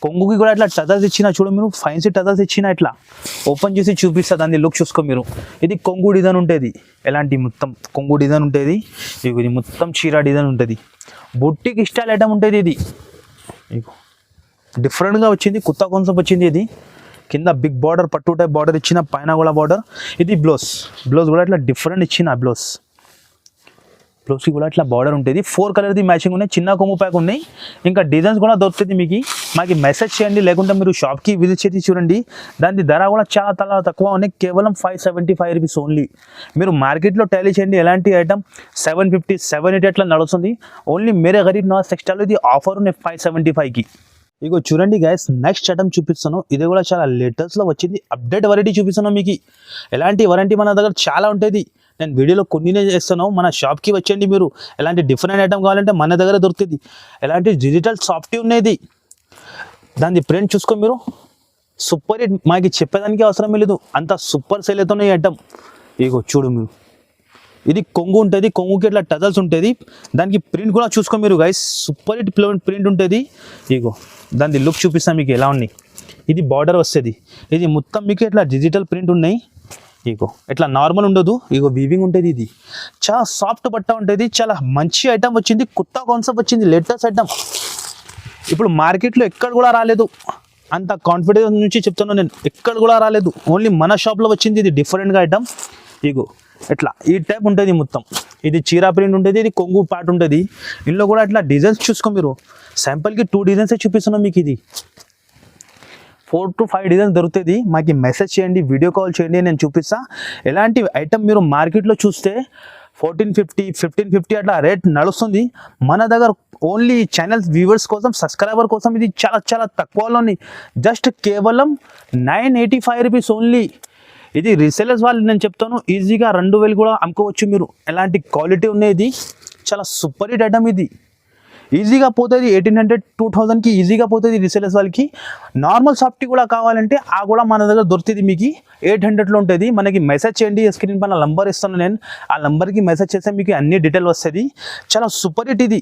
S1: కొంగుకి కూడా ఇట్లా టజల్స్ ఇచ్చిన చూడు మీరు, ఫైన్సీ టజల్స్ ఇచ్చిన ఇట్లా ఓపెన్ చేసి చూపిస్తా. దాన్ని లుక్ చూసుకో మీరు. ఇది కొంగు డిజైన్ ఉంటుంది, ఎలాంటి మొత్తం కొంగు డిజైన్ ఉంటుంది. ఇది మొత్తం చీర డిజైన్ ఉంటుంది. బుటిక్ స్టైల్ ఐటమ్ ఉంటుంది ఇది. డిఫరెంట్గా వచ్చింది, కొత్త కాన్సెప్ట్ వచ్చింది. ఇది కింద బిగ్ బార్డర్ పట్టు టైప్ బార్డర్ ఇచ్చిన, పైన కూడా బార్డర్. ఇది బ్లౌజ్ కూడా ఇట్లా డిఫరెంట్ ఇచ్చిన బ్లౌజ్కి కూడా ఇట్లా బార్డర్ ఉంటుంది. 4 కలర్ది మ్యాచింగ్ ఉన్నాయి. చిన్న కొమ్ము ప్యాక్ ఉన్నాయి. ఇంకా డిజైన్స్ కూడా దొరుకుతుంది మీకు. మాకు మెసేజ్ చేయండి, లేకుంటే మీరు షాప్కి విజిట్ చేసి చూడండి. దాని ధర కూడా చాలా తక్కువ ఉన్నాయి, కేవలం 575 రూపీస్ ఓన్లీ. మీరు మార్కెట్లో టాలీ చేయండి, ఎలాంటి ఐటమ్ 750 780 అట్లా నడుస్తుంది. ఓన్లీ మేరే గరీబ్ నవాజ్ టెక్స్టైల్ ఇది ఆఫర్ ఉన్నాయి 575కి. ఇగో చూడండి గైస్, నెక్స్ట్ ఐటమ్ చూపిస్తాను. ఇది కూడా చాలా లేటెస్ట్లో వచ్చింది, అప్డేట్ వెరైటీ చూపిస్తాను మీకు. ఎలాంటి వారంటీ మన దగ్గర చాలా ఉంటుంది. నేను వీడియోలో కొన్నినే చేస్తాను. మన షాప్కి వచ్చేయండి మీరు. ఎలాంటి డిఫరెంట్ ఐటమ్ కావాలంటే మన దగ్గర దొరుకుతుంది. ఎలాంటి డిజిటల్ సాఫ్ట్వేర్ ఉన్నది. దాని ప్రింట్ చూసుకో మీరు, సూపర్ హిట్. మాకు చెప్పేదానికి అవసరం లేదు, అంత సూపర్ సేల్ అవుతున్నాయి ఈ ఐటమ్. ఇగో చూడు మీరు, ఇది కొంగు ఉంటుంది. కొంగుకి ఇట్లా టజల్స్ ఉంటుంది. దానికి ప్రింట్ కూడా చూసుకో మీరు గైస్, సూపర్ హిట్ ప్రింట్ ఉంటుంది. ఇగో దాని లుక్ చూపిస్తాను మీకు ఎలా ఉన్నాయి. ఇది బార్డర్ వస్తుంది. ఇది మొత్తం మీకు ఇట్లా డిజిటల్ ప్రింట్ ఉన్నాయి. ఇగో ఇట్లా నార్మల్ ఉండదు, ఇగో వీవింగ్ ఉంటుంది. ఇది చాలా సాఫ్ట్ బట్ట ఉంటుంది. చాలా మంచి ఐటమ్ వచ్చింది, కొత్త కాన్సెప్ట్ వచ్చింది, లేటెస్ట్ ఐటమ్. ఇప్పుడు మార్కెట్లో ఎక్కడ కూడా రాలేదు, అంత కాన్ఫిడెన్స్ నుంచి చెప్తున్నాను నేను. ఎక్కడ కూడా రాలేదు, ఓన్లీ మన షాప్లో వచ్చింది. ఇది డిఫరెంట్గా ఐటమ్. ఇగో ఇట్లా ఈ టైప్ ఉంటుంది మొత్తం. ఇది చీరా ప్రింట్ ఉంటుంది, ఇది కొంగు పార్ట్ ఉంటుంది. ఇందులో కూడా ఇట్లా డిజైన్స్ చూసుకో మీరు. శాంపుల్కి 2 డిజైన్సే చూపిస్తున్నాం మీకు. ఇది 4 to 5 డిజైన్స్ దొరుకుతుంది. మాకు మెసేజ్ చేయండి, వీడియో కాల్ చేయండి, నేను చూపిస్తా. ఎలాంటి ఐటమ్ మీరు మార్కెట్లో చూస్తే 1450 1550 అట్లా రేట్ నడుస్తుంది. మన దగ్గర ఓన్లీ ఛానల్స్ వ్యూవర్స్ కోసం, సబ్స్క్రైబర్ కోసం ఇది చాలా తక్కువలోని, జస్ట్ కేవలం 985 రూపీస్ ఓన్లీ. ఇది రీసేలర్స్ వాళ్ళు నేను చెప్తాను ఈజీగా 2000 కూడా అమ్ముకోవచ్చు మీరు. ఎలాంటి క్వాలిటీ ఉన్నది, చాలా సూపర్ హిట్ ఐటమ్. ఇది ఈజీగా పోతుంది 1800 2000కి ఈజీగా పోతుంది రీసేలర్స్ వాళ్ళకి. నార్మల్ సాఫ్ట్ కూడా కావాలంటే ఆ కూడా మన దగ్గర దొరుకుతుంది మీకు, 800లో ఉంటుంది. మనకి మెసేజ్ చేయండి, స్క్రీన్ పైన నంబర్ ఇస్తాను నేను. ఆ నంబర్కి మెసేజ్ చేస్తే మీకు అన్ని డీటెయిల్ వస్తుంది. చాలా సూపర్ హిట్ ఇది.